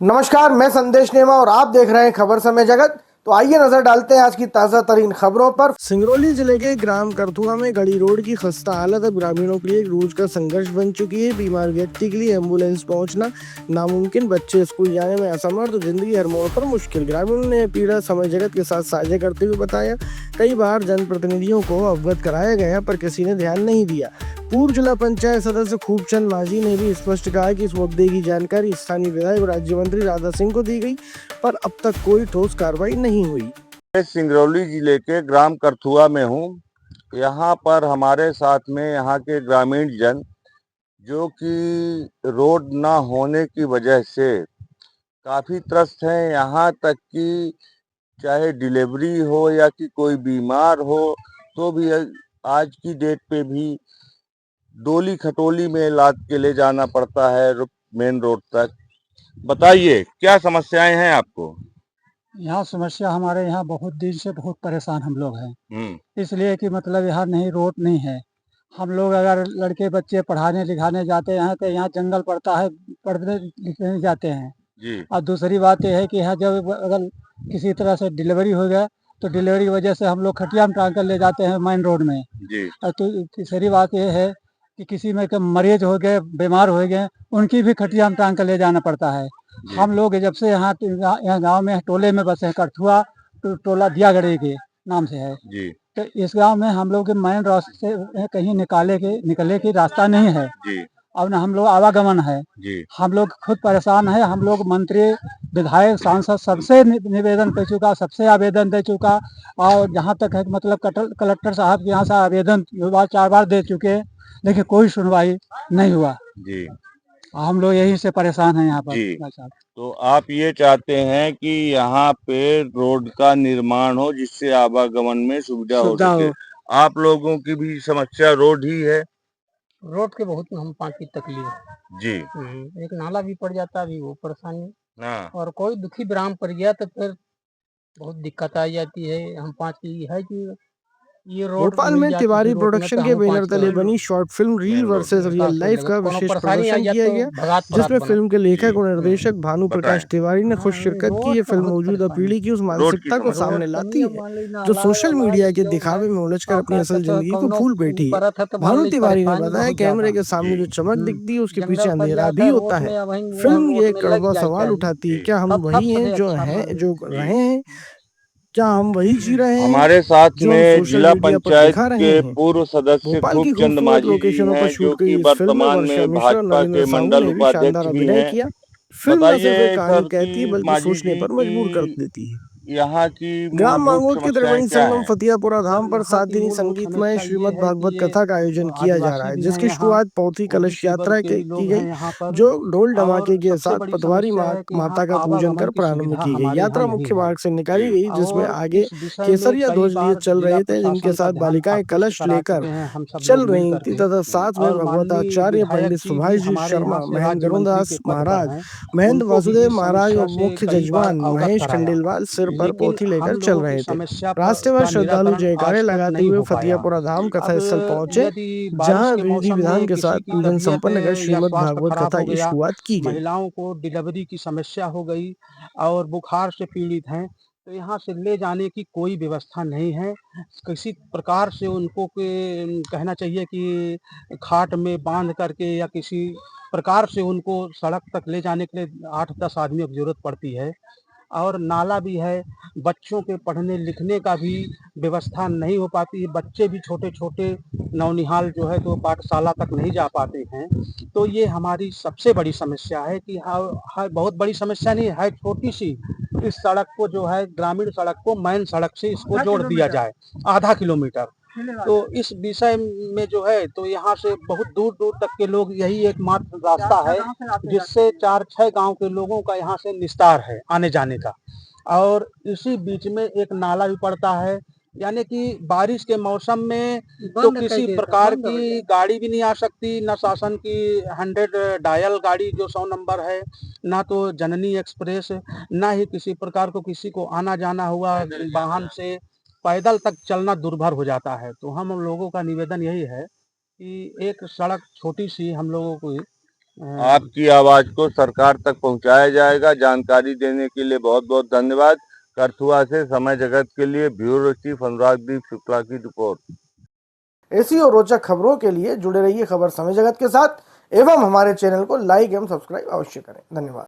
नमस्कार, मैं संदेश नेमा और आप देख रहे हैं खबर समय जगत। तो आइए नजर डालते हैं आज की ताजा तरीन खबरों पर। सिंगरौली जिले के ग्राम करथुआ में गड़ी रोड की खस्ता हालत अब ग्रामीणों के लिए एक रोज का संघर्ष बन चुकी है। बीमार व्यक्ति के लिए एम्बुलेंस पहुंचना नामुमकिन, बच्चे स्कूल जाने में असमर्थ, तो जिंदगी हर मोड़ पर मुश्किल। ग्रामीणों ने पीड़ा समय जगत के साथ साझा करते हुए बताया, कई बार जनप्रतिनिधियों को अवगत कराया गया पर किसी ने ध्यान नहीं दिया। पूर्व जिला पंचायत सदस्य खूबचंद माझी ने भी स्पष्ट कहा कि इस मुद्दे की जानकारी स्थानीय विधायक और राज्य मंत्री राधा सिंह को दी गई, पर अब तक कोई ठोस कार्रवाई नहीं हुई। मैं सिंगरौली जिले के ग्राम करथुआ में हूँ। यहाँ पर हमारे साथ में यहाँ के ग्रामीण जन, जो कि रोड ना होने की वजह से काफ़ी त्रस्त हैं। यहाँ तक कि चाहे डिलीवरी हो या कि कोई बीमार हो, तो भी आज की डेट पे भी डोली खटोली में लाद के ले जाना पड़ता है मेन रोड तक। बताइए क्या समस्याएं हैं आपको? यहाँ समस्या हमारे यहाँ बहुत दिन से बहुत परेशान हम लोग हैं। इसलिए कि मतलब यहाँ नहीं, रोड नहीं है। हम लोग अगर लड़के बच्चे पढ़ाने लिखाने जाते हैं तो यहाँ जंगल पड़ता है, पढ़ने लिखने जाते हैं। जी। और दूसरी बात यह है कि यहाँ जब अगर किसी तरह से डिलीवरी हो गया तो डिलीवरी की वजह से हम लोग खटिया में टांग कर ले जाते हैं मेन रोड में। जी। और तो तीसरी बात यह है कि किसी में के मरीज हो गए, बीमार हो गए, उनकी भी खटिया में टांग कर ले जाना पड़ता है। हम लोग जब से यहाँ गांव में टोले में बसे हैं, करथुआ टोला दियागढ़ी के नाम से है। जी। तो इस गांव में हम लोग के मेन रास्ते कहीं निकले के रास्ता नहीं है। जी। और न हम लोग आवागमन है। जी। हम लोग खुद परेशान है। हम लोग मंत्री, विधायक, सांसद सबसे निवेदन कर चुका, सबसे आवेदन दे चुका। और जहाँ तक है मतलब कलेक्टर साहब के यहाँ से आवेदन 4 बार दे चुके, लेकिन कोई सुनवाई नहीं हुआ। जी। हम लोग यही से परेशान हैं यहाँ पर। जी। तो आप ये चाहते हैं कि यहाँ पे रोड का निर्माण हो जिससे आवागमन में सुविधा हो सके। आप लोगों की भी समस्या रोड ही है? रोड के बहुत हम पाकी तकलीफ। जी। एक नाला भी पड़ जाता है, अभी वो परेशानी। हाँ। और कोई दुखी विराम पड़ गया तो फिर बहुत दिक्कत आ जाती है। हम 5 की है कि ये रोड भोपाल मिल में जाती थी, तिवारी रोड में तो प्रोडक्शन के हम बैनर 5 तले बनी short film reel main road versus real life का कोनो विशेष परेशानी आ प्रदर्शन जाए किया तो गया, भगात जिसमें बना। फिल्म के लेखक और निर्देशक भानु बताएं। प्रकाश तिवारी ने खुद शिरकत की। ये फिल्म मौजूदा पीढ़ी की उस रोड की मानसिकता को समस्या। सामने लाती है जो सोशल मीडिया के दिखावे में उलझकर अपनी असल जिंदगी को भूल बैठी है। भानु तिवारी ने बताया, कैमरे के सामने जो चमक दिखती है उसके पीछे अंधेरा भी होता है। फिल्म ये कड़वा सवाल उठाती है, क्या हम वही हैं जो रहे हैं, क्या हम वही जी रहे हैं हमारे साथ जो हम में सोशल जिला मीडिया पर पंचायत दिखा रहे के हैं। पूर्व सदस्य भोपाल की खूबचंद खूबसूरत माझी जी लोकेशनों पर हैं, शूट जो गई कि इस फिल्म में वर्तमान वर्षा में मिश्रा और भाजपा नरेंद्र के साहू मंडल ने भी शानदार उपाध्यक्ष भी अभिनय हैं। किया। फिल्म न सिर्फ एक बताइए कहानी सर कहती है कि बल्कि माझी सोचने जी पर मजबूर कर की देती है। यहाँ की ग्राम मूलभूत मांगोद के समस्याएं त्रिवेणी क्या संगम हैं? फतियापुरा धाम पर यहाँ 7 की दिनी मूलभूत संगीतमय समस्या ये श्रीमद् है कि भागवत ये कथा का आयोजन किया जा रहा आदिवासी है, भी हैं जिसकी यहाँ, शुरुआत पौथी कलश ओबीसी वर्ग यात्रा के भी की लोग हैं गई, यहाँ पर। जो ढोल और धमाके के सबसे साथ बड़ी पटवारी समस्या है कि यहाँ माता का पूजन आवागमन कर की प्रारंभ सुविधा की गई। हमारे यहाँ यात्रा नहीं मुख्य है। मार्ग से निकाली गई, जिसमें और आगे इस विषय में केसरिया कई ध्वज लिए बार चल जिला रहे थे, जिनके प्रशासन का साथ ध्यान बालिकाएं आकृष्ट कलश करा लेकर चुके हैं हम सब चल लोग मिल रही थी, करके। तथा साथ में और माननीय भगवताचार्य विधायक पंडित जी भी सुभाष जी हमारे यहाँ शर्मा, से महेंद्र राज्य मंत्री गरुणदास के पद पर महाराज, हैं, महेंद्र उनको भी वासुदेव इस महाराज समस्या और से मुख्य कई बार जजमान अवगत महेश कराया, खंडेलवाल सिर पर लेकिन पोथी हम लेकर चल लोगों की रहे थे। समस्या रास्ते भर का श्रद्धालु निराकरण जयकारे आज तक लगाते नहीं हुए हो पाया। फतियापुरा धाम अब कथा स्थल पहुंचे, यदि बारिश जहां के विधि मौसम विधान में के साथ किसी की पूजन तबीयत संपन्न कर या श्रीमद् स्वास्थ्य भागवत खराब कथा हो की गया, शुरुआत की गई। महिलाओं को डिलीवरी की समस्या हो गई और बुखार से पीड़ित हैं, तो यहाँ से ले जाने की कोई व्यवस्था नहीं है। किसी प्रकार से उनको कहना चाहिए कि खाट में बांध करके या किसी प्रकार से उनको सड़क तक ले जाने के लिए 8-10 आदमियों की ज़रूरत पड़ती है। और नाला भी है, बच्चों के पढ़ने लिखने का भी व्यवस्था नहीं हो पाती है। बच्चे भी छोटे-छोटे नौनिहाल जो है तो पाठशाला तक नहीं जा पाते हैं। तो ये हमारी सबसे बड़ी समस्या है कि बहुत बड़ी समस्या नहीं है, छोटी-सी। इस सड़क को जो है, ग्रामीण सड़क को मेन सड़क से इसको जोड़ दिया जाए, आधा किलोमीटर। तो इस विषय में जो है तो यहाँ से बहुत दूर-दूर तक के लोग, यही एकमात्र रास्ता है जिससे 4-6 गाँव के लोगों का यहाँ से निस्तार है आने-जाने का। और इसी बीच में एक नाला भी पड़ता है, यानी कि बारिश के मौसम में तो किसी प्रकार की गाड़ी भी नहीं आ सकती, ना शासन की 100 डायल गाड़ी जो 100 नंबर है, ना तो जननी एक्सप्रेस, ना ही किसी प्रकार को किसी को आना-जाना हुआ वाहन से, पैदल तक चलना दुर्भर हो जाता है। तो हम लोगों का निवेदन यही है कि एक सड़क छोटी-सी हम लोगों को आपकी आवाज को सरकार तक पहुंचाया जाएगा। जानकारी देने के लिए बहुत बहुत धन्यवाद। करथुआ से समय जगत के लिए ब्यूरो चीफ अनुरागदीप शुक्ला की रिपोर्ट। ऐसी और रोचक खबरों के लिए जुड़े रहिए खबर समय जगत के साथ एवं हमारे चैनल को लाइक एवं सब्सक्राइब अवश्य करें। धन्यवाद।